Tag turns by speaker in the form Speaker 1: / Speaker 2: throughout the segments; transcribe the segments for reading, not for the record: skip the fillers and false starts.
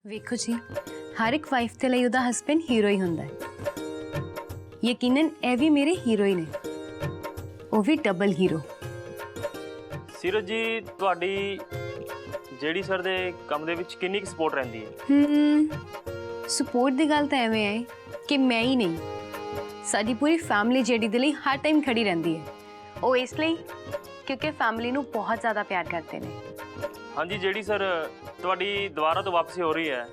Speaker 1: ਵੇਖੋ ਜੀ, ਹਰ ਇੱਕ ਵਾਈਫ ਦੇ ਲਈ ਉਹਦਾ ਹਸਬੈਂਡ ਹੀਰੋ ਹੀ ਹੁੰਦਾ ਹੈ। ਯਕੀਨਨ ਇਹ ਵੀ ਮੇਰੇ ਹੀਰੋ ਹੀ ਨੇ, ਉਹ ਵੀ ਡਬਲ ਹੀਰੋ।
Speaker 2: ਸੀਰਤ ਜੀ, ਤੁਹਾਡੀ ਜਿਹੜੀ ਸਰ ਦੇ ਕੰਮ ਦੇ ਵਿੱਚ ਕਿੰਨੀ ਕੁ ਸਪੋਰਟ ਰਹਿੰਦੀ ਹੈ?
Speaker 1: ਸਪੋਰਟ ਦੀ ਗੱਲ ਤਾਂ ਐਵੇਂ ਹੈ ਕਿ ਮੈਂ ਹੀ ਨਹੀਂ, ਸਾਡੀ ਪੂਰੀ ਫੈਮਿਲੀ ਜਿਹੜੀ ਦੇ ਲਈ ਹਰ ਟਾਈਮ ਖੜੀ ਰਹਿੰਦੀ ਹੈ। ਉਹ ਇਸ ਲਈ ਕਿਉਂਕਿ ਫੈਮਿਲੀ ਨੂੰ ਬਹੁਤ ਜ਼ਿਆਦਾ ਪਿਆਰ ਕਰਦੇ ਨੇ।
Speaker 2: ਹਾਂਜੀ, ਜਿਹੜੀ ਸਰ ਤੁਹਾਡੀ ਦੁਬਾਰਾ ਤੋਂ ਵਾਪਸੀ ਹੋ ਰਹੀ ਹੈ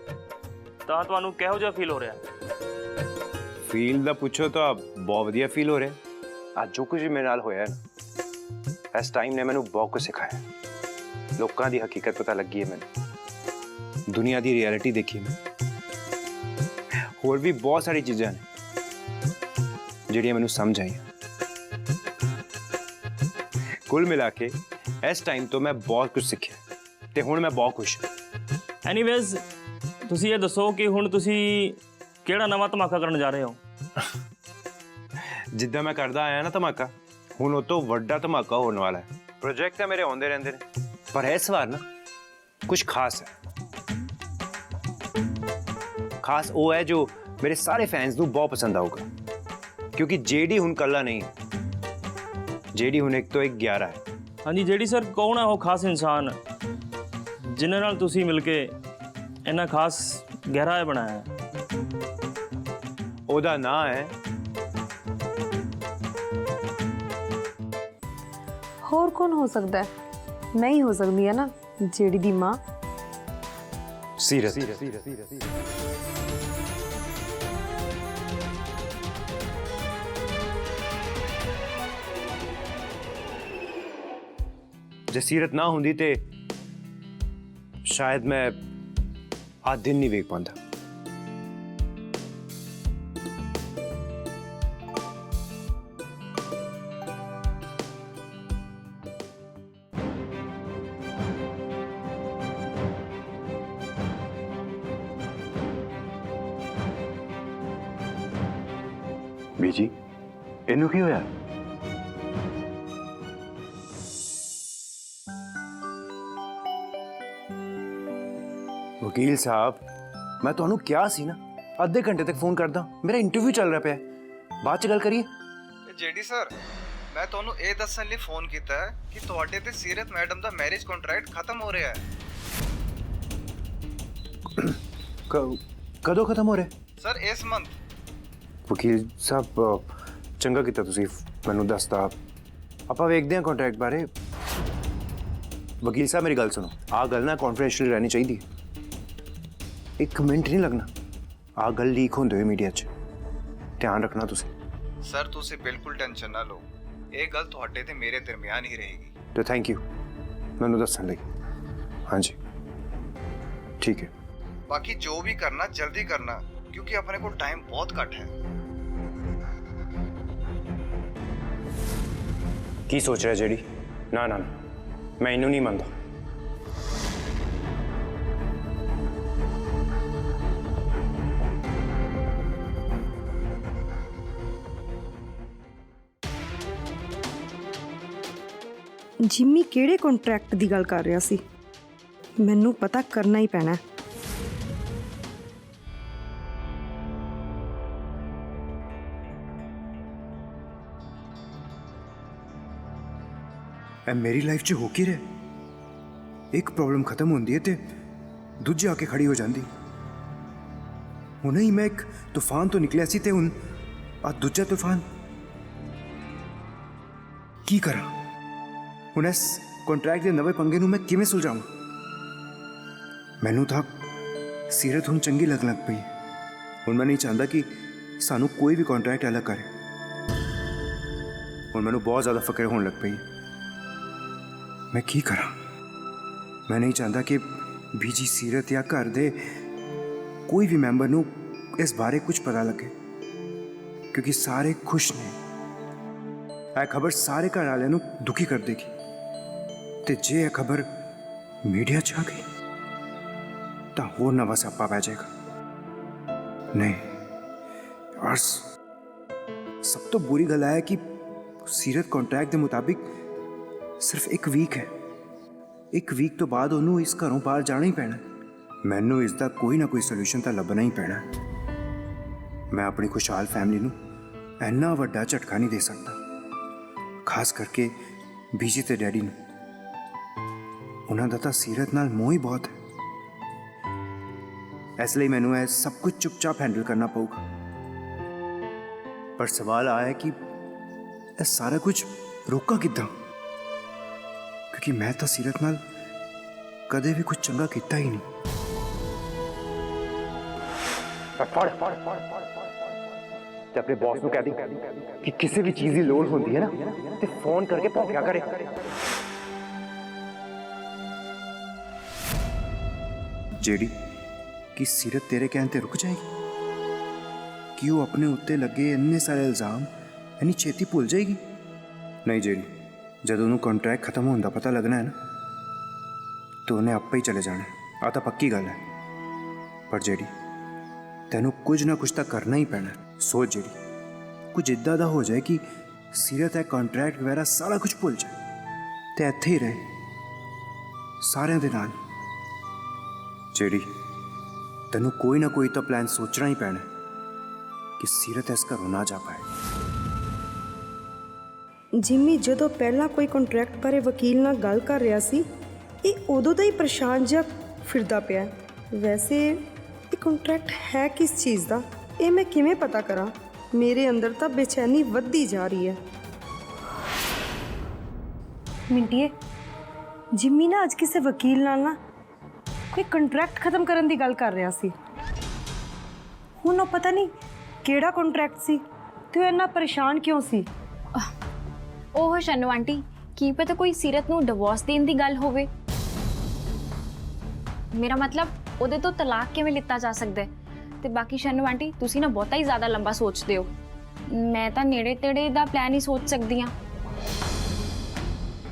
Speaker 2: ਤਾਂ ਤੁਹਾਨੂੰ ਕਿਹੋ ਜਿਹਾ ਫੀਲ ਹੋ ਰਿਹਾ?
Speaker 3: ਫੀਲ ਦਾ ਪੁੱਛੋ ਤਾਂ ਬਹੁਤ ਵਧੀਆ ਫੀਲ ਹੋ ਰਿਹਾ। ਅੱਜ ਜੋ ਕੁਝ ਮੇਰੇ ਨਾਲ ਹੋਇਆ ਨਾ, ਇਸ ਟਾਈਮ ਨੇ ਮੈਨੂੰ ਬਹੁਤ ਕੁਝ ਸਿਖਾਇਆ। ਲੋਕਾਂ ਦੀ ਹਕੀਕਤ ਪਤਾ ਲੱਗੀ ਹੈ ਮੈਨੂੰ, ਦੁਨੀਆ ਦੀ ਰਿਐਲਿਟੀ ਦੇਖੀ ਮੈਂ। ਹੋਰ ਵੀ ਬਹੁਤ ਸਾਰੀ ਚੀਜ਼ਾਂ ਨੇ ਜਿਹੜੀਆਂ ਮੈਨੂੰ ਸਮਝ ਆਈਆਂ। ਕੁੱਲ ਮਿਲਾ ਕੇ ਇਸ ਟਾਈਮ ਤੋਂ ਮੈਂ ਬਹੁਤ ਕੁਝ ਸਿੱਖਿਆ ਤੇ ਹੁਣ ਮੈਂ ਬਹੁਤ ਖੁਸ਼ ਹਾਂ।
Speaker 2: ਐਨੀਵੇਜ਼, ਤੁਸੀਂ ਇਹ ਦੱਸੋ ਕਿ ਹੁਣ ਤੁਸੀਂ ਕਿਹੜਾ ਨਵਾਂ ਧਮਾਕਾ ਕਰਨ ਜਾ ਰਹੇ ਹੋ?
Speaker 3: ਜਿੱਦਾਂ ਮੈਂ ਕਰਦਾ ਆਇਆ ਨਾ ਧਮਾਕਾ, ਹੁਣ ਉਹ ਤੋਂ ਵੱਡਾ ਧਮਾਕਾ ਹੋਣ ਵਾਲਾ ਹੈ। ਪ੍ਰੋਜੈਕਟ ਤਾਂ ਮੇਰੇ ਆਉਂਦੇ ਰਹਿੰਦੇ ਨੇ, ਪਰ ਇਸ ਵਾਰ ਨਾ ਕੁਝ ਖਾਸ ਹੈ। ਖਾਸ ਉਹ ਹੈ ਜੋ ਮੇਰੇ ਸਾਰੇ ਫੈਨਸ ਨੂੰ ਬਹੁਤ ਪਸੰਦ ਆਊਗਾ, ਕਿਉਂਕਿ ਜੇਡੀ ਹੁਣ ਕੱਲਾ ਨਹੀਂ ਹੈ, ਜੇਡੀ ਹੁਣ 1 ਤੋਂ 1 11 ਹੈ।
Speaker 2: ਹਾਂਜੀ, ਜਿਹੜੀ ਸਰ ਕੌਣ ਹੈ ਉਹ ਖਾਸ ਇਨਸਾਨ ਜਿਨ੍ਹਾਂ ਨਾਲ ਤੁਸੀਂ ਮਿਲ ਕੇ ਇੰਨਾ ਖਾਸ ਗਹਿਰਾ ਬਣਾਇਆ ਹੈ?
Speaker 3: ਉਹਦਾ ਨਾਂ ਹੈ
Speaker 4: ਹੋਰ ਕੌਣ ਹੋ ਸਕਦਾ ਹੈ? ਮੈਂ ਹੀ ਹੋ ਸਕਦੀ ਹੈ ਨਾ, ਜਿਹੜੀ ਦੀ ਮਾਂ।
Speaker 3: ਸੀਰਤ। ਜੇ ਸੀਰਤ ਨਾ ਹੁੰਦੀ ਤੇ ਸ਼ਾयद मैं आज दिन नहीं वेख पाता। बीजी इनू की होया? वकील साहब, मैं तुहानू क्या सी ना आधे घंटे तक फोन करदा, मेरा इंटरव्यू चल रहा पे, बाद च गल करिए।
Speaker 5: जेडी सर, मैं तुहानू ये दस्सण लई फोन कीता है कि तुहाडे ते सीरत मैडम दा मैरिज कॉन्ट्रैक्ट खत्म हो रहा है।
Speaker 3: कदों खत्म हो रहा है?
Speaker 5: सर इस मंथ।
Speaker 3: वकील साहब, चंगा कीता तुसीं मैनू दसदा, आपां वेखदे हां कॉन्ट्रैक्ट बारे। वकील साहब मेरी गल सुनो, आ गल ना कॉन्फिडेंशियल रहनी चाहिए। 1 मिनट नहीं लगना, आ गल लीक होंदे हुए मीडिया च, ध्यान रखना तुसीं।
Speaker 5: सर तुसीं बिल्कुल टेंशन ना लो, ये गल तुहाडे ते मेरे दरमियान ही रहेगी।
Speaker 3: तो थैंक यू मैनू दस्सण लई। हाँ जी ठीक है।
Speaker 5: बाकी जो भी करना जल्दी करना, क्योंकि अपने को टाइम बहुत घट है।
Speaker 3: की सोच रहा है जेडी? ना ना ना, मैं इनू नहीं मानता।
Speaker 4: ਜਿੰਮੀ ਕਿਹੜੇ ਕੰਟਰੈਕਟ ਦੀ ਗੱਲ ਕਰ ਰਿਹਾ ਸੀ? ਮੈਨੂੰ ਪਤਾ ਕਰਨਾ ਹੀ ਪੈਣਾ।
Speaker 3: मेरी लाइफ च हो की रहा, एक प्रॉब्लम खत्म होती है तो दूजी आके खड़ी हो जाती। हुणे ही मैं एक तूफान तो निकलिया सी ते हुण आ दूजा तूफान की करा? हुण इस कॉन्ट्रैक्ट के नवे पंगे नूं मैं किवें सुलझावां? मैनू तो सीरत हुण चंगी लगन लग पई। हुण मैं नहीं चाहता कि सानू कोई भी कॉन्ट्रैक्ट अलग करे। हुण मैनू बहुत ज़्यादा फिक्र होने लग पई। मैं की करा? मैं नहीं चाहता कि बीजी सीरत या घर दे कोई भी मैंबर नू इस बारे कुछ पता लगे, क्योंकि सारे खुश ने। यह खबर सारे घर वाले नू दुखी कर देगी, ते जे यह खबर मीडिया च आ गई तो होर नवा स्यापा पै जाएगा। नहीं यार, सब तो बुरी गल है कि सीरत कॉन्ट्रैक्ट के मुताबिक सिर्फ 1 वीक है। 1 वीक तो बाद उन्होंने इस घरों बाहर जाना ही पैना। ਮੈਨੂੰ ਇਸ ਦਾ ਕੋਈ ਨਾ ਕੋਈ ਸੋਲੂਸ਼ਨ ਤਾਂ ਲੱਭਣਾ ਹੀ ਪੈਣਾ। ਮੈਂ ਆਪਣੀ ਖੁਸ਼ਹਾਲ ਫੈਮਿਲੀ ਨੂੰ ਇੰਨਾ ਵੱਡਾ ਝਟਕਾ ਨਹੀਂ ਦੇ ਸਕਦਾ, ਖਾਸ ਕਰਕੇ ਬੀਜੀ ਤੇ ਡੈਡੀ ਨੂੰ। ਉਹਨਾਂ ਦਾ ਤਾਂ ਸੀਰਤ ਨਾਲ ਮੋਹ ਹੀ ਬਹੁਤ ਹੈ, ਇਸ ਲਈ ਮੈਨੂੰ ਇਹ ਸਭ ਕੁਝ ਚੁੱਪਚਾਪ ਹੈਂਡਲ ਕਰਨਾ ਪਊਗਾ। ਪਰ ਸਵਾਲ ਆਇਆ ਕਿ ਇਹ ਸਾਰਾ ਕੁਝ ਰੋਕਾਂ ਕਿੱਦਾਂ, ਕਿਉਂਕਿ ਮੈਂ ਤਾਂ ਸੀਰਤ ਨਾਲ ਕਦੇ ਵੀ ਕੁਝ ਚੰਗਾ ਕੀਤਾ ਹੀ ਨਹੀਂ।
Speaker 6: ਤੇ ਆਪਣੇ ਬੌਸ ਨੂੰ ਕਹਿ ਦੀ ਕਿ ਕਿਸੇ ਵੀ ਚੀਜ਼ ਦੀ ਲੋੜ ਹੁੰਦੀ ਹੈ ਨਾ ਤੇ ਫੋਨ ਕਰਕੇ ਭੌਂਕਿਆ ਕਰੇ।
Speaker 3: ਜਿਹੜੀ ਕਿ ਸੀਰਤ ਤੇਰੇ ਕਹਿਣ ਤੇ ਰੁਕ ਜਾਏਗੀ? ਕਿ ਉਹ ਆਪਣੇ ਉੱਤੇ ਲੱਗੇ ਇੰਨੇ ਸਾਰੇ ਇਲਜ਼ਾਮ ਇੰਨੀ ਛੇਤੀ ਭੁੱਲ ਜਾਏਗੀ? ਨਹੀਂ ਜਿਹੜੀ, ਜਦੋਂ ਉਹਨੂੰ ਕੰਟਰੈਕਟ ਖਤਮ ਹੋਣ ਦਾ ਪਤਾ ਲੱਗਣਾ ਹੈ ਨਾ, ਤਾਂ ਉਹਨੇ ਆਪੇ ਹੀ ਚਲੇ ਜਾਣਾ। ਆ ਤਾਂ ਪੱਕੀ ਗੱਲ ਹੈ। ਪਰ ਜਿਹੜੀ, ਤੈਨੂੰ ਕੁਝ ਨਾ ਕੁਝ ਤਾਂ ਕਰਨਾ ਹੀ ਪੈਣਾ। ਸੋਚ ਜਿਹੜੀ, ਕੁਝ ਇੱਦਾਂ ਦਾ ਹੋ ਜਾਏ ਕਿ ਸੀਰਤ ਹੈ ਕੰਟਰੈਕਟ ਵਗੈਰਾ ਸਾਰਾ ਕੁਝ ਭੁੱਲ ਜਾਏ ਤੇ ਇੱਥੇ ਹੀ ਰਹੇ ਸਾਰਿਆਂ ਦੇ ਨਾਲ। ਜਿਹੜੀ, ਤੈਨੂੰ ਕੋਈ ਨਾ ਕੋਈ ਤਾਂ ਪਲਾਨ ਸੋਚਣਾ ਹੀ ਪੈਣਾ ਕਿ ਸੀਰਤ ਇਸ ਘਰੋਂ ਨਾ ਜਾ ਪਾਏ।
Speaker 4: ਜਿੰਮੀ ਜਦੋਂ ਪਹਿਲਾਂ ਕੋਈ ਕੰਟਰੈਕਟ ਬਾਰੇ ਵਕੀਲ ਨਾਲ ਗੱਲ ਕਰ ਰਿਹਾ ਸੀ, ਇਹ ਉਦੋਂ ਦਾ ਹੀ ਪਰੇਸ਼ਾਨ ਜਿਹਾ ਫਿਰਦਾ ਪਿਆ। ਵੈਸੇ ਇਹ ਕੰਟਰੈਕਟ ਹੈ ਕਿਸ ਚੀਜ਼ ਦਾ, ਇਹ ਮੈਂ ਕਿਵੇਂ ਪਤਾ ਕਰਾਂ? ਮੇਰੇ ਅੰਦਰ ਤਾਂ ਬੇਚੈਨੀ ਵੱਧਦੀ ਜਾ ਰਹੀ ਹੈ। ਮਿੰਟੀਏ, ਜਿੰਮੀ ਨਾ ਅੱਜ ਕਿਸੇ ਵਕੀਲ ਨਾਲ ਨਾ ਕੋਈ ਕੰਟਰੈਕਟ ਖਤਮ ਕਰਨ ਦੀ ਗੱਲ ਕਰ ਰਿਹਾ ਸੀ। ਹੁਣ ਉਹ ਪਤਾ ਨਹੀਂ ਕਿਹੜਾ ਕੰਟਰੈਕਟ ਸੀ ਤੇ ਉਹ ਇੰਨਾ ਪਰੇਸ਼ਾਨ ਕਿਉਂ ਸੀ।
Speaker 7: ਉਹ ਸ਼ਨੂ ਆਂਟੀ, ਕੀ ਪਤਾ ਕੋਈ ਸੀਰਤ ਨੂੰ ਡਿਵੋਰਸ ਦੇਣ ਦੀ ਗੱਲ ਹੋਵੇ। ਮੇਰਾ ਮਤਲਬ ਉਹਦੇ ਤੋਂ ਤਲਾਕ ਕਿਵੇਂ ਲਿੱਤਾ ਜਾ ਸਕਦਾ ਹੈ। ਤੇ ਬਾਕੀ ਸ਼ਨੂ ਆਂਟੀ, ਤੁਸੀਂ ਨਾ ਬਹੁਤਾ ਹੀ ਜ਼ਿਆਦਾ ਲੰਬਾ ਸੋਚਦੇ ਹੋ। ਮੈਂ ਤਾਂ ਨੇੜੇ ਤੇੜੇ ਦਾ ਪਲਾਨ ਹੀ ਸੋਚ ਸਕਦੀ ਹਾਂ।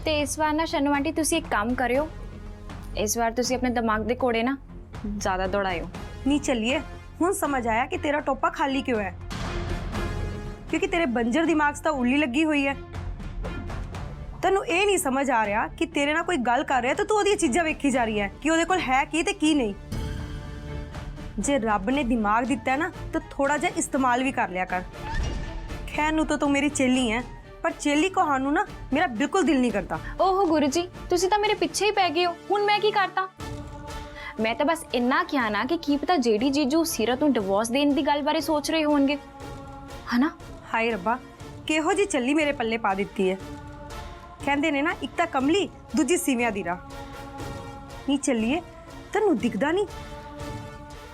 Speaker 7: ਤੇ ਇਸ ਵਾਰ ਨਾ ਸ਼ਨੂ ਆਂਟੀ ਤੁਸੀਂ ਇੱਕ ਕੰਮ ਕਰਿਓ, ਇਸ ਵਾਰ ਤੁਸੀਂ ਆਪਣੇ ਦਿਮਾਗ ਦੇ ਘੋੜੇ ਨਾ ਜ਼ਿਆਦਾ ਦੌੜਾਇਓ।
Speaker 4: ਨਹੀਂ ਚੱਲੀਏ, ਹੁਣ ਸਮਝ ਆਇਆ ਕਿ ਤੇਰਾ ਟੋਪਾ ਖਾਲੀ ਕਿਉਂ ਹੈ। ਕਿਉਂਕਿ ਤੇਰੇ ਬੰਜਰ ਦਿਮਾਗ 'ਚ ਤਾਂ ਉੱਲੀ ਲੱਗੀ ਹੋਈ ਹੈ। ਤੈਨੂੰ ਇਹ ਨਹੀਂ ਸਮਝ ਆ ਰਿਹਾ ਕਿ ਤੇਰੇ ਨਾਲ ਕੋਈ ਗੱਲ ਕਰ ਰਿਹਾ ਤਾਂ ਤੂੰ ਉਹਦੀਆਂ ਚੀਜ਼ਾਂ ਵੇਖੀ ਜਾ ਰਹੀ ਹੈ ਕਿ ਉਹਦੇ ਕੋਲ ਹੈ ਕੀ ਤੇ ਕੀ ਨਹੀਂ। ਜੇ ਰੱਬ ਨੇ ਦਿਮਾਗ ਦਿੱਤਾ ਨਾ ਤਾਂ ਥੋੜਾ ਜਿਹਾ ਇਸਤੇਮਾਲ ਵੀ ਕਰ ਲਿਆ ਕਰ। ਖੈਰ ਨੂੰ ਤਾਂ ਤੂੰ ਮੇਰੀ ਚੇਲੀ ਹੈ, ਪਰ ਚੇਲੀ ਕਹਾਣ ਨੂੰ ਨਾ ਮੇਰਾ ਬਿਲਕੁਲ ਦਿਲ ਨਹੀਂ ਕਰਦਾ।
Speaker 7: ਓਹੋ ਗੁਰੂ ਜੀ, ਤੁਸੀਂ ਤਾਂ ਮੇਰੇ ਪਿੱਛੇ ਹੀ ਪੈ ਗਏ ਹੋ। ਹੁਣ ਮੈਂ ਕੀ ਕਰਤਾ? ਮੈਂ ਤਾਂ ਬਸ ਇੰਨਾ ਕਿਹਾ ਨਾ ਕਿ ਕੀ ਪਤਾ ਜਿਹੜੀ ਜੀਜੂ ਸੀਰਤ ਨੂੰ ਡਿਵੋਰਸ ਦੇਣ ਦੀ ਗੱਲ ਬਾਰੇ ਸੋਚ ਰਹੇ ਹੋਣਗੇ, ਹਨਾ?
Speaker 4: ਹਾਏ ਰੱਬਾ, ਕਿਹੋ ਜੀ ਚੱਲੀ ਮੇਰੇ ਪੱਲੇ ਪਾ ਦਿੱਤੀ ਹੈ। ਕਹਿੰਦੇ ਨੇ ਨਾ, ਇੱਕ ਤਾਂ ਕਮਲੀ, ਦੂਜੀ ਸੀਵਿਆਂ ਦੀ ਰਾਹ। ਨਹੀਂ ਚੱਲੀਏ, ਤੈਨੂੰ ਦਿਖਦਾ ਨਹੀਂ?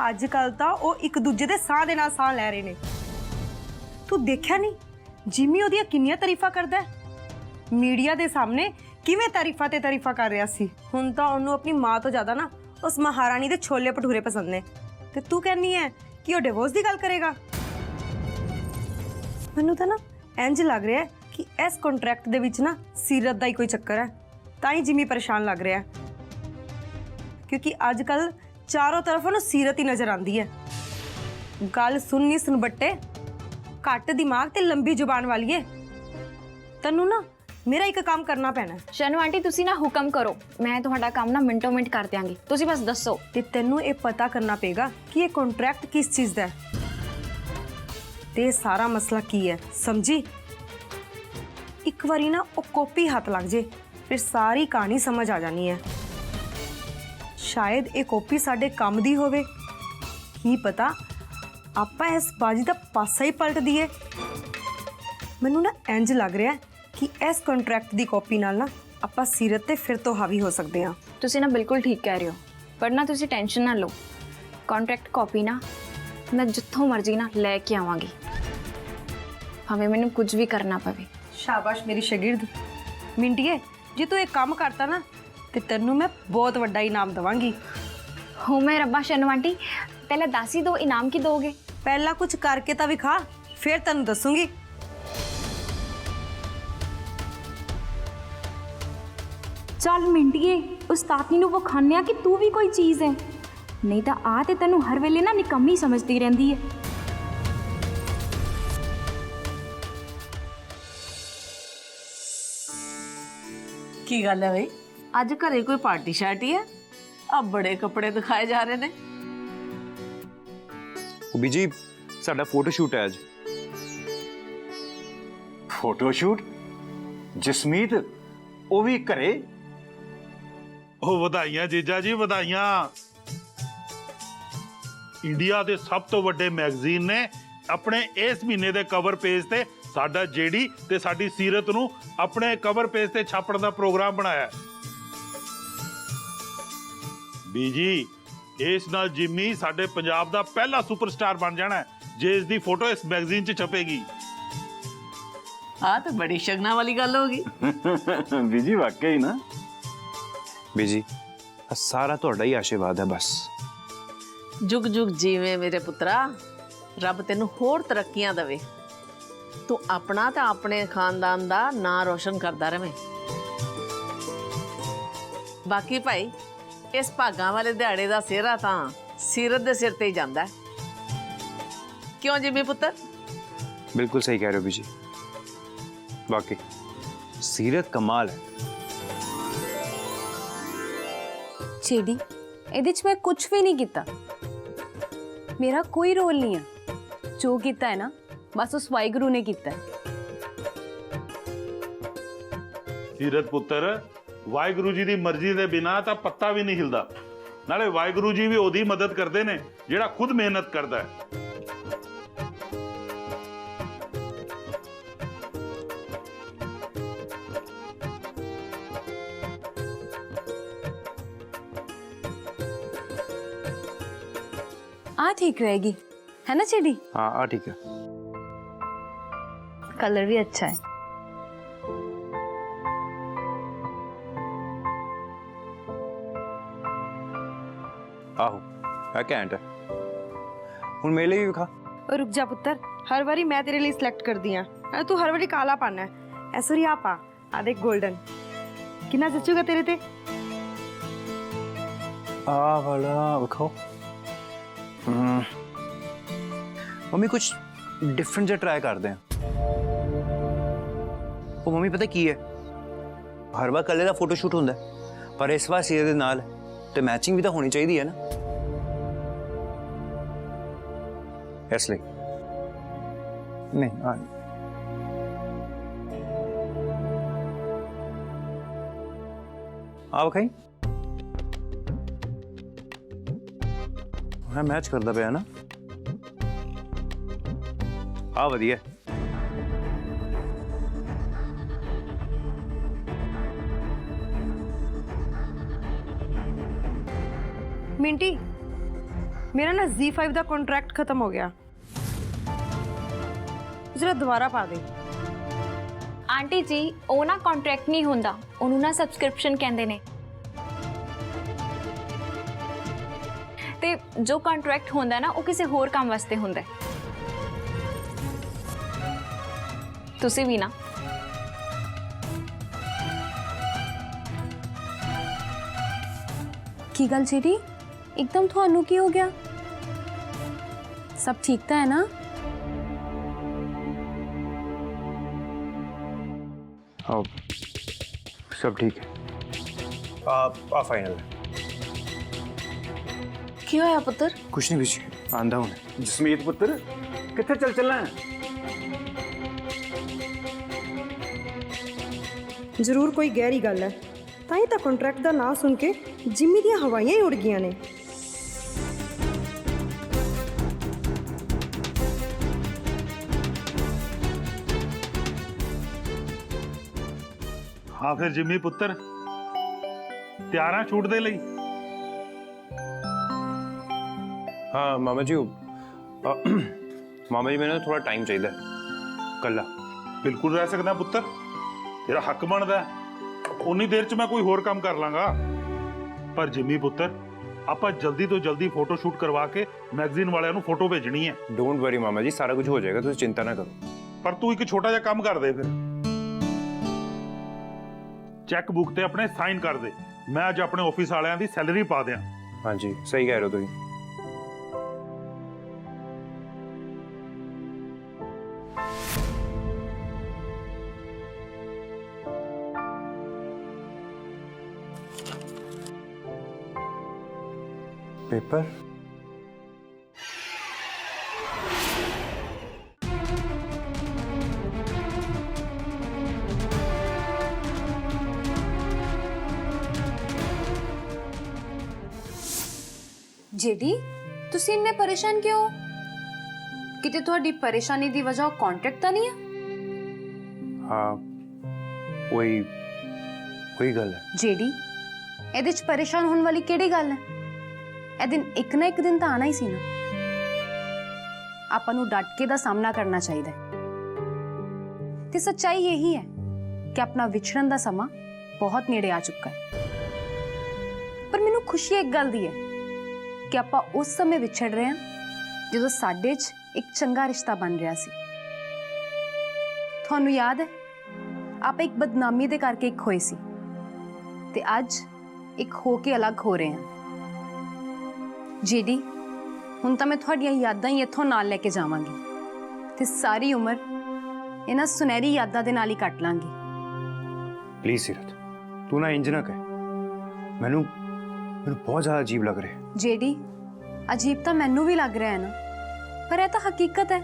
Speaker 4: ਅੱਜ ਕੱਲ ਤਾਂ ਉਹ ਇੱਕ ਦੂਜੇ ਦੇ ਸਾਹ ਦੇ ਨਾਲ ਸਾਹ ਲੈ ਰਹੇ ਨੇ। ਤੂੰ ਦੇਖਿਆ ਨਹੀਂ ਜਿੰਮੀ ਉਹਦੀਆਂ ਕਿੰਨੀਆਂ ਤਾਰੀਫਾਂ ਕਰਦਾ ਹੈ? ਮੀਡੀਆ ਦੇ ਸਾਹਮਣੇ ਕਿਵੇਂ ਤਾਰੀਫਾਂ ਤੇ ਤਾਰੀਫਾਂ ਕਰ ਰਿਹਾ ਸੀ। ਹੁਣ ਤਾਂ ਉਹਨੂੰ ਆਪਣੀ ਮਾਂ ਤੋਂ ਜ਼ਿਆਦਾ ਨਾ ਉਸ ਮਹਾਰਾਣੀ ਦੇ ਛੋਲੇ ਭਟੂਰੇ ਪਸੰਦ ਨੇ। ਤੇ ਤੂੰ ਕਹਿੰਦੀ ਹੈ ਕਿ ਉਹ ਡਿਵੋਰਸ ਦੀ ਗੱਲ ਕਰੇਗਾ? ਮੈਨੂੰ ਤਾਂ ਨਾ ਇੰਜ ਲੱਗ ਰਿਹਾ ਕਿ ਇਸ ਕੰਟਰੈਕਟ ਦੇ ਵਿੱਚ ਨਾ ਸੀਰਤ ਦਾ ਹੀ ਕੋਈ ਚੱਕਰ ਹੈ, ਤਾਂ ਹੀ ਜਿੰਮੀ ਪਰੇਸ਼ਾਨ ਲੱਗ ਰਿਹਾ। ਕਿਉਂਕਿ ਅੱਜ ਕੱਲ ਚਾਰੋਂ ਤਰਫ ਉਹਨੂੰ ਸੀਰਤ ਹੀ ਨਜ਼ਰ ਆਉਂਦੀ ਹੈ। ਗੱਲ ਸੁਣਨੀ ਸੁਣਬੱਟੇ, ਘੱਟ ਦਿਮਾਗ ਤੇ ਲੰਬੀ ਜ਼ੁਬਾਨ ਵਾਲੀ ਏ। ਤੈਨੂੰ ਨਾ ਮੇਰਾ ਇੱਕ ਕੰਮ ਕਰਨਾ ਪੈਣਾ।
Speaker 7: ਸ਼ਨੂ ਆਂਟੀ, ਤੁਸੀਂ ਨਾ ਹੁਕਮ ਕਰੋ, ਮੈਂ ਤੁਹਾਡਾ ਕੰਮ ਨਾ ਮਿੰਟੋ ਮਿੰਟ ਕਰ ਦਿਆਂਗੀ। ਤੁਸੀਂ ਬਸ ਦੱਸੋ।
Speaker 4: ਤੇ ਤੈਨੂੰ ਇਹ ਪਤਾ ਕਰਨਾ ਪਏਗਾ ਕਿ ਇਹ ਕੰਟਰੈਕਟ ਕਿਸ ਚੀਜ਼ ਦਾ ਹੈ ਤੇ ਸਾਰਾ ਮਸਲਾ ਕੀ ਹੈ, ਸਮਝੀ? ਇੱਕ ਵਾਰੀ ਨਾ ਉਹ ਕਾਪੀ ਹੱਥ ਲੱਗ ਜੇ, ਫਿਰ ਸਾਰੀ ਕਹਾਣੀ ਸਮਝ ਆ ਜਾਣੀ ਹੈ। ਸ਼ਾਇਦ ਇਹ ਕਾਪੀ ਸਾਡੇ ਕੰਮ ਦੀ ਹੋਵੇ, ਕੀ ਪਤਾ ਆਪਾਂ ਇਸ ਬਾਜੀ ਦਾ ਪਾਸਾ ਹੀ ਪਲਟ ਦਈਏ। ਮੈਨੂੰ ਨਾ ਇੰਜ ਲੱਗ ਰਿਹਾ ਕਿ ਇਸ ਕੰਟਰੈਕਟ ਦੀ ਕਾਪੀ ਨਾਲ ਨਾ ਆਪਾਂ ਸੀਰਤ ਤੇ ਫਿਰ ਤੋਂ ਹਾਵੀ ਹੋ ਸਕਦੇ ਹਾਂ।
Speaker 7: ਤੁਸੀਂ ਨਾ ਬਿਲਕੁਲ ਠੀਕ ਕਹਿ ਰਹੇ ਹੋ, ਪਰ ਨਾ ਤੁਸੀਂ ਟੈਨਸ਼ਨ ਨਾ ਲਓ। ਕੰਟਰੈਕਟ ਕਾਪੀ ਨਾ ਮੈਂ ਜਿੱਥੋਂ ਮਰਜ਼ੀ ਨਾ ਲੈ ਕੇ ਆਵਾਂਗੀ, ਭਾਵੇਂ ਮੈਨੂੰ ਕੁਝ ਵੀ ਕਰਨਾ ਪਵੇ।
Speaker 4: ਸ਼ਾਬਾਸ਼ ਮੇਰੀ ਸ਼ਾਗਿਰਦ। ਮਿੰਟੀਏ, ਜੇ ਤੂੰ ਇਹ ਕੰਮ ਕਰਤਾ ਨਾ ਤੇ ਤੈਨੂੰ ਮੈਂ ਬਹੁਤ ਵੱਡਾ ਇਨਾਮ ਦਵਾਂਗੀ।
Speaker 7: ਹੋ ਮੈਂ ਰੱਬਾ। ਸ਼ਨੂ ਆਂਟੀ, ਪਹਿਲਾਂ ਦੱਸ ਹੀ ਦਿਓ ਇਨਾਮ ਕੀ ਦੋਗੇ।
Speaker 4: ਪਹਿਲਾਂ ਕੁਝ ਕਰਕੇ ਤਾਂ ਵਿਖਾ, ਫਿਰ ਤੈਨੂੰ ਦੱਸੂਗੀ।
Speaker 7: ਚੱਲ ਮਿੰਟੀਏ, ਉਸਤਾਦਨੀ ਨੂੰ ਵਿਖਾਉਂਦੇ ਆ ਕਿ ਤੂੰ ਵੀ ਕੋਈ ਚੀਜ਼ ਹੈ, ਨਹੀਂ ਤਾਂ ਆ ਤੇ ਤੈਨੂੰ ਹਰ ਵੇਲੇ ਨਾ ਨਿਕੰਮੀ ਸਮਝਦੀ ਰਹਿੰਦੀ ਹੈ।
Speaker 8: ਕੀ ਗੱਲ ਹੈ ਬਈ, ਅੱਜ ਘਰੇ ਕੋਈ ਪਾਰਟੀ ਸ਼ਾਰਟੀ ਹੈ? ਆ ਬੜੇ ਕੱਪੜੇ ਦਿਖਾਏ ਜਾ ਰਹੇ ਨੇ।
Speaker 3: ਉਹ ਬੀਜੀ ਸਾਡਾ ਫੋਟੋ ਸ਼ੂਟ ਹੈ ਅੱਜ।
Speaker 6: Photo shoot? ਜਸਮੀਤ ਉਹ ਵੀ ਘਰੇ?
Speaker 9: ਉਹ ਵਧਾਈਆਂ ਜੀਜਾ ਜੀ, ਵਧਾਈਆਂ। ਇੰਡੀਆ ਦੇ ਸਭ ਤੋਂ ਵੱਡੇ ਮੈਗਜ਼ੀਨ ਨੇ ਆਪਣੇ ਇਸ ਮਹੀਨੇ ਦੇ ਕਵਰ ਪੇਜ ਤੇ ਸਾਡਾ ਜੇਡੀ ਤੇ ਸਾਡੀ ਸੀਰਤ ਨੂੰ ਆਪਣੇ ਕਵਰ ਪੇਜ ਤੇ ਛਾਪਣ ਦਾ ਪ੍ਰੋਗਰਾਮ ਬਣਾਇਆ। ਬੀਜੀ ਇਸ ਨਾਲ ਜਿੰਮੀ ਸਾਡੇ ਪੰਜਾਬ ਦਾ ਪਹਿਲਾ ਸੁਪਰਸਟਾਰ ਬਣ ਜਾਣਾ ਹੈ ਜੇ ਇਸ ਦੀ ਫੋਟੋ ਇਸ ਮੈਗਜ਼ੀਨ 'ਚ ਛਪੇਗੀ।
Speaker 8: ਆ ਤਾਂ ਬੜੀ ਸ਼ਗਨਾਂ ਵਾਲੀ ਗੱਲ ਹੋ ਗਈ।
Speaker 6: ਬੀਜੀ ਵਾਕਈ ਨਾ।
Speaker 3: ਬੀਜੀ ਆਹ ਸਾਰਾ ਤੁਹਾਡਾ ਹੀ ਆਸ਼ੀਰਵਾਦ ਹੈ ਬਸ।
Speaker 8: ਜੁਗ ਜੁਗ ਜੀਵੇਂ ਮੇਰੇ ਪੁੱਤਰਾ, ਰੱਬ ਤੈਨੂੰ ਹੋਰ ਤਰੱਕੀਆਂ ਦੇਵੇ। ਤੂੰ ਆਪਣਾ ਤੇ ਆਪਣੇ ਖਾਨਦਾਨ ਦਾ ਨਾਂ ਰੋਸ਼ਨ ਕਰਦਾ ਰਹੇ। ਬਾਕੀ ਭਾਈ ਇਸ ਭਾਗਾਂ ਵਾਲੇ ਦਿਹਾੜੇ ਦਾ ਸਿਹਰਾ ਤਾਂ ਸੀਰਤ ਦੇ ਸਿਰ ਤੇ ਹੀ ਜਾਂਦਾ ਹੈ। ਕਿਉਂ ਜਿਮੀ ਪੁੱਤਰ?
Speaker 3: ਬਿਲਕੁਲ ਸਹੀ ਕਹਿ ਰਹੇ ਹੋ ਬੀਜੀ। ਵਾਕਈ ਸੀਰਤ ਕਮਾਲ ਹੈ।
Speaker 1: ਚੇਡੀ, ਇਹਦੇ 'ਚ ਮੈਂ ਕੁਝ ਵੀ ਨਹੀਂ ਕੀਤਾ। ਮੇਰਾ ਕੋਈ ਰੋਲ ਨਹੀਂ ਹੈ। ਜੋ ਕੀਤਾ ਹੈ ਨਾ ਬਸ ਉਸ ਵਾਹਿਗੁਰੂ ਨੇ ਕੀਤਾ ਹੈ।
Speaker 9: ਸੀਰਤ ਪੁੱਤਰ, ਵਾਹਿਗੁਰੂ ਜੀ ਦੀ ਮਰਜ਼ੀ ਦੇ ਬਿਨਾ ਤਾਂ ਪੱਤਾ ਵੀ ਨਹੀਂ ਹਿਲਦਾ। ਨਾਲੇ ਵਾਹਿਗੁਰੂ ਜੀ ਵੀ ਉਹਦੀ ਮਦਦ ਕਰਦੇ ਨੇ ਜਿਹੜਾ ਖੁਦ ਮਿਹਨਤ ਕਰਦਾ ਹੈ।
Speaker 1: आ ठीक रहेगी, है ना चेडी?
Speaker 3: हाँ हाँ ठीक है।
Speaker 1: कलर भी अच्छा है।
Speaker 3: आहो है घैंट है। हुण मेरे लिए भी विखा।
Speaker 4: और रुक जा पुत्र, हर बारी मैं तेरे लिए सिलेक्ट कर दिया। तू हर बारी काला पाना है। ऐसा ही आप आ देख गोल्डन कितना जचूगा तेरे ते।
Speaker 3: आ वाला विखाओ। मम्मी कुछ डिफरेंट जो ट्राई करते हैं। वो मम्मी पता की है, हर बार कलर का फोटो शूट होता है पर इस बार सीरे दे नाल ते मैचिंग भी तो होनी चाहिए है ना, इसलिए नहीं आ खाई मैं मैच करता पे ना। आ वधिया
Speaker 4: मिंटी, मेरा ना Z5 ਦਾ ਕੰਟਰੈਕਟ ਖਤਮ ਹੋ ਗਿਆ। ਜਰਾ ਦੁਬਾਰਾ ਪਾ ਦੇ।
Speaker 7: ਆਂਟੀ ਜੀ ਉਹ ਨਾ ਕੰਟਰੈਕਟ ਨਹੀਂ ਹੁੰਦਾ, ਉਹਨੂੰ ਨਾ ਸਬਸਕ੍ਰਿਪਸ਼ਨ ਕਹਿੰਦੇ ਨੇ। ਤੇ ਜੋ ਕੰਟਰੈਕਟ ਹੁੰਦਾ ਨਾ ਉਹ ਕਿਸੇ ਹੋਰ ਕੰਮ ਵਾਸਤੇ ਹੁੰਦਾ ਹੈ। ਤੁਸੀਂ ਵੀ ਨਾ
Speaker 1: की गल चेडी, एकदम थानू की हो गया? सब ठीक तो है ना?
Speaker 3: हाँ सब ठीक है। आ फाइनल है।
Speaker 8: ਕੀ ਹੋਇਆ ਪੁੱਤਰ?
Speaker 3: कुछ नहीं बीजी, आंदा हूँ।
Speaker 6: ਜਸਮੀਤ ਪੁੱਤਰ ਕਿੱਥੇ ਚੱਲਣਾ ਹੈ?
Speaker 4: ਜ਼ਰੂਰ ਕੋਈ ਗਹਿਰੀ ਗੱਲ ਹੈ, ਤਾਂ ਹੀ ਤਾਂ ਕੰਟਰੈਕਟ ਦਾ ਨਾਂ ਸੁਣ ਕੇ ਜਿੰਮੀ ਦੀਆਂ ਹਵਾਈਆਂ ਹੀ ਉੜ ਗਈਆਂ ਨੇ।
Speaker 9: ਹਾਂ ਫਿਰ ਜਿੰਮੀ ਪੁੱਤਰ, ਤਿਆਰਾਂ ਛੂਟ ਦੇ ਲਈ?
Speaker 3: हाँ मामा जी मामा जी मैंने थोड़ा टाइम चाहिए कल्ला।
Speaker 9: ਬਿਲਕੁਲ ਰਹਿ ਸਕਦਾ ਪੁੱਤਰ, ਤੇਰਾ ਹੱਕ ਬਣਦਾ। ਉਨੀ ਦੇਰ 'ਚ ਮੈਂ ਕੋਈ ਹੋਰ ਕੰਮ ਕਰ ਲਾਂਗਾ। ਪਰ ਜਿੰਮੀ ਪੁੱਤਰ, ਆਪਾਂ ਜਲਦੀ ਤੋਂ ਜਲਦੀ ਫੋਟੋ ਸ਼ੂਟ ਕਰਵਾ ਕੇ ਮੈਗਜ਼ੀਨ ਵਾਲਿਆਂ ਨੂੰ ਫੋਟੋ ਭੇਜਣੀ ਹੈ।
Speaker 3: डोंट वरी मामा जी, सारा कुछ हो जाएगा, तुम चिंता ना करो।
Speaker 9: ਪਰ ਤੂੰ ਇੱਕ ਛੋਟਾ ਜਿਹਾ ਕੰਮ ਕਰ ਦੇ ਫਿਰ। ਚੈੱਕ ਬੁੱਕ ਤੇ ਆਪਣੇ ਸਾਈਨ ਕਰ ਦੇ। ਮੈਂ ਅੱਜ ਆਪਣੇ ਆਫਿਸ ਵਾਲਿਆਂ ਦੀ ਸੈਲਰੀ ਪਾ ਦਿਆਂ।
Speaker 3: हाँ जी सही कह रहे हो तुम। पेपर?
Speaker 1: जेडी ਤੁਸੀਂ ਇੰਨੇ ਪਰੇਸ਼ਾਨ ਕਿਉਂ ਹੋ? ਕਿਤੇ ਤੁਹਾਡੀ ਪਰੇਸ਼ਾਨੀ ਦੀ ਵਜ੍ਹਾ ਕੰਟਰੈਕਟ ਤਾਂ ਨਹੀਂ ਹੈ?
Speaker 3: हाँ वही वही गल है।
Speaker 1: जेडी ਇਹਦੇ ਚ ਪਰੇਸ਼ਾਨ ਹੋਣ ਵਾਲੀ ਕਿਹੜੀ ਗੱਲ ਹੈ? ਇਹ ਦਿਨ ਇੱਕ ਨਾ ਇੱਕ ਦਿਨ ਤਾਂ ਆਣਾ ਹੀ ਸੀ ਨਾ। ਆਪਾਂ ਨੂੰ ਡਟ ਕੇ ਦਾ ਸਾਹਮਣਾ ਕਰਨਾ ਚਾਹੀਦਾ ਹੈ ਤੇ ਸੱਚਾਈ ਇਹੀ ਹੈ ਕਿ ਆਪਣਾ ਵਿਛੜਨ ਦਾ ਸਮਾਂ ਬਹੁਤ ਨੇੜੇ ਆ ਚੁੱਕਾ ਹੈ। ਪਰ ਮੈਨੂੰ ਖੁਸ਼ੀ ਇੱਕ ਗੱਲ ਦੀ ਹੈ ਕਿ ਆਪਾਂ ਉਸ ਸਮੇਂ ਵਿਛੜ ਰਹੇ ਹਾਂ ਜਦੋਂ ਸਾਡੇ 'ਚ ਇੱਕ ਚੰਗਾ ਰਿਸ਼ਤਾ ਬਣ ਰਿਹਾ ਸੀ। ਤੁਹਾਨੂੰ ਯਾਦ ਹੈ ਆਪਾਂ ਇੱਕ ਬਦਨਾਮੀ ਦੇ ਕਰਕੇ ਇੱਕ ਹੋਏ ਸੀ ਤੇ ਅੱਜ ਇੱਕ ਹੋ ਕੇ ਅਲੱਗ ਹੋ ਰਹੇ ਹਾਂ। ਜੀਡੀ ਹੁਣ ਤਾਂ ਮੈਂ ਤੁਹਾਡੀਆਂ ਯਾਦਾਂ ਹੀ ਇੱਥੋਂ ਨਾਲ ਲੈ ਕੇ ਜਾਵਾਂਗੀ ਤੇ ਸਾਰੀ ਉਮਰ ਇਹਨਾਂ ਸੁਨਹਿਰੀ ਯਾਦਾਂ ਦੇ ਨਾਲ ਹੀ ਕੱਟ ਲਾਂਗੀ।
Speaker 3: प्लीज सीरत, तू ना इंज ना कह। मैनू मैनू बहुत ज्यादा अजीब लग रहा है।
Speaker 1: जेडी अजीब तो मैनू भी लग रहा है ना, पर यह तो हकीकत है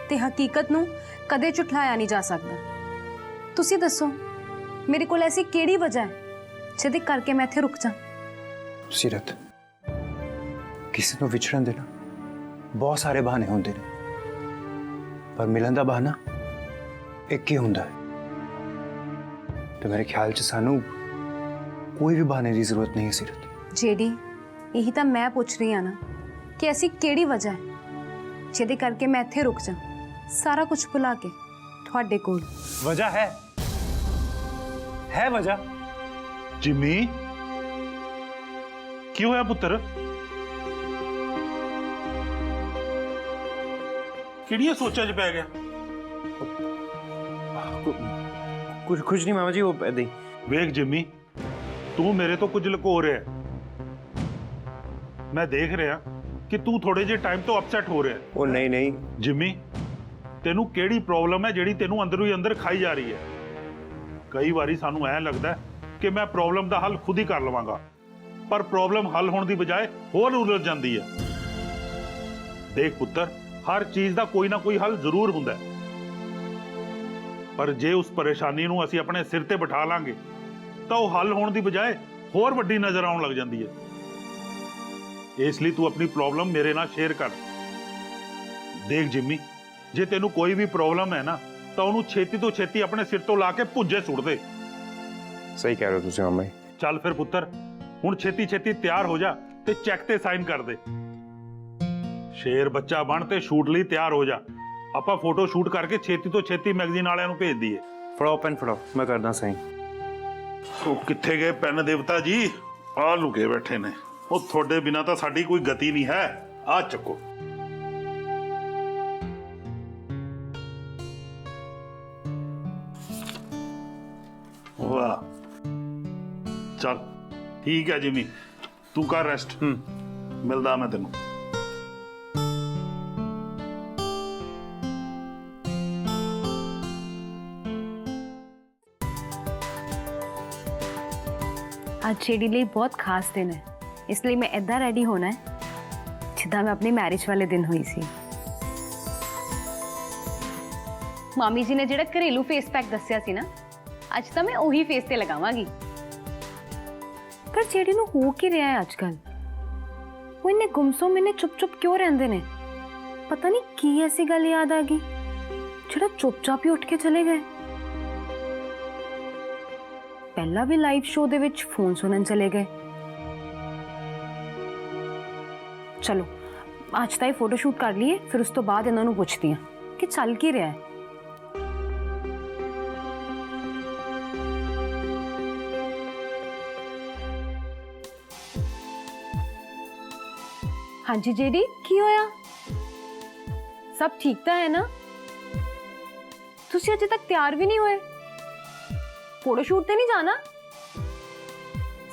Speaker 1: ते हकीकत नू कदे झुठलाया नहीं जा सकता। तुसी दसो मेरे कोल ऐसी केड़ी वजह है जिहदे करके मैं इत्थे रुक जा?
Speaker 3: सीरत, किसी को विछड़न देना बहुत सारे बहाने होंदे ने, पर मिलन दा बहाना एक ही हुंदा है। तो मेरे ख्याल च सानू कोई भी बहाने की जरूरत नहीं है सीरत।
Speaker 1: जेडी यही तो मैं पूछ रही हाँ ना कि ऐसी केड़ी वजह है जिहदे करके मैं इत्थे रुक जा, सारा कुछ भुला के तुहाडे कोल।
Speaker 3: वजह है वजह।
Speaker 9: जिमी की होया पुत्र? किहड़ियां सोचां च पै गया?
Speaker 3: कुछ नहीं मामा जी, वो ऐसे ही।
Speaker 9: वेख जिमी, तू मेरे तो कुछ लुको रहा है। मैं देख रहा कि तू थोड़े जे टाइम तो अपसेट हो रहा है।
Speaker 3: वो नहीं
Speaker 9: जिमी, तेनू केड़ी प्रॉब्लम है जेड़ी तेनू अंदरों ही अंदर खाई जा रही है? कई बारी सानू ऐ लगदा है कि मैं प्रॉब्लम दा हल खुद ही कर लवांगा, पर प्रॉब्लम हल होने की बजाय होर उलझ जाती है। देख पुत्र, हर चीज का कोई ना कोई हल जरूर हुंदा है, पर जे उस परेशानी नूं असीं अपने सिर ते बिठा लांगे तो वह हल होने की बजाय होर वड्डी नजर आउण लग जाती है। इसलिए तू अपनी प्रॉब्लम मेरे नाल शेयर कर। देख जिम्मी, जे तेनू कोई भी प्रॉब्लम है ना तो उन्होंने छेती तो छेती अपने सिर तो ला के भुंजे सुट दे।
Speaker 3: सही कह रहे हो तुसीं मामा जी।
Speaker 9: चल फिर पुत्र, हुण छेती छेती तैयार हो जा ते चेक ते साइन कर दे। शेर बच्चा बन ते शूट लई तैयार हो जा। आपां फोटो शूट करके छेती तो छेती मैगजीन वालियां नूं भेज दईए।
Speaker 3: फड़ाओ पेन फड़ाओ, मैं करदा सही।
Speaker 9: ओ कित्थे गए पेन देवता जी? आ लुके बैठे ने। ओ थोड़े बिना तो साडी कोई गति नहीं है। आ चको। वाह, चल ठीक है जिमी, तू कर रेस्ट। मिलदा मैं तेनू।
Speaker 1: आज जेडी ਲਈ बहुत खास दिन है, इसलिए मैं इदा रेडी होना है जिदा मैं अपनी मैरिज वाले दिन हुई सी। मामी जी ने जेड़ा घरेलू फेस पैक दस्या सी ना, ਅੱਜ ਤਾਂ मैं ਉਹੀ फेस ਤੇ ਲਗਾਵਾਂਗੀ। पर जेडी ਨੂੰ ਹੋ ਕੀ ਰਿਹਾ ਹੈ ਅੱਜਕੱਲ? ਉਹ ਇੰਨੇ ਗੁੰਮਸੁਮ, ਇੰਨੇ ਚੁੱਪ-ਚੁੱਪ ਕਿਉਂ ਰਹਿੰਦੇ ਨੇ? ਪਤਾ ਨਹੀਂ ਕੀ ਐਸੀ ਗੱਲ ਯਾਦ ਆ ਗਈ ਜਿਹੜਾ ਚੁੱਪ-ਚਾਪ ਹੀ ਉੱਠ ਕੇ ਚਲੇ ਗਏ। ਪਹਿਲਾਂ ਵੀ ਲਾਈਵ ਸ਼ੋਅ ਦੇ ਵਿੱਚ ਫੋਨ ਸੁਣਨ ਚਲੇ ਗਏ। ਚਲੋ ਅੱਜ ਤਾਂ ਇਹ ਫੋਟੋ ਸ਼ੂਟ ਕਰ ਲਈਏ, ਫਿਰ ਉਸ ਤੋਂ ਬਾਅਦ ਇਹਨਾਂ ਨੂੰ ਪੁੱਛਦੀ ਹਾਂ ਕਿ ਚੱਲ ਕੀ ਰਿਹਾ ਹੈ। हाँ जी जेडी, की होया? सब ठीक तो है ना? तुसी अजे तक तैयार भी नहीं हुए? फोटो शूट ते नहीं जाना?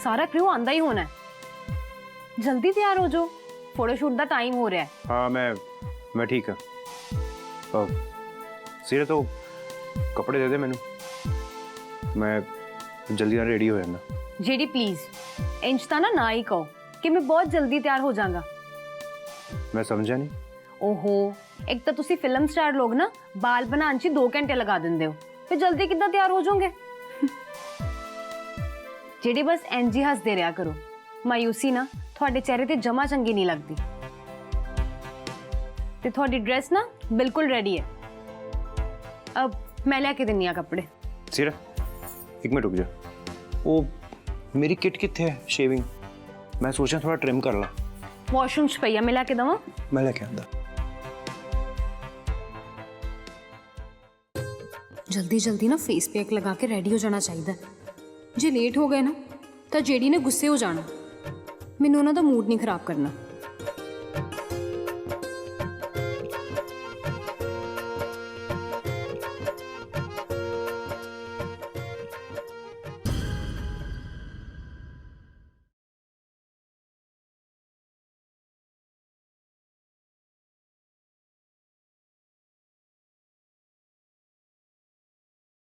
Speaker 1: सारा क्रू आंदा ही होना है, जल्दी तैयार हो जाओ, फोटो शूट का टाइम हो रहा है।
Speaker 3: हाँ मैं ठीक है। सीरत, तो कपड़े दे दे मैनू, मैं जल्दी रेडी हो जाना।
Speaker 1: जेडी प्लीज इंज ता ना ही कहो, कि मैं बहुत जल्दी तैयार हो जाऊंगा।
Speaker 3: मैं समझा नहीं।
Speaker 1: ओहो, एक तो तुसी फिल्म स्टार लोग ना बाल बनाने च 2 घंटे लगा देंदे हो, फिर जल्दी कितना तैयार हो जाओगे? जेडी बस एनजी हसदे रहा करो, मायूसी ना थोड़े चेहरे ते जमा चंगी नहीं लगती। ते थोड़ी ड्रेस ना बिल्कुल रेडी है, अब मैं लेके दिन्नी आ कपड़े।
Speaker 3: सीरा एक मिनट रुक जा, वो मेरी किट कितने है शेविंग? मैं सोचा थोड़ा ट्रिम कर ला।
Speaker 1: वॉशरूम च पई है, मैं लेके दवा?
Speaker 3: मैं लेके आंदा।
Speaker 1: जल्दी जल्दी ना फेस पैक लगा के रेडी हो जाना चाहिए। जे लेट हो गए ना तो जेडी ने गुस्से हो जाना। मैनू उन्हां दा मूड नहीं खराब करना।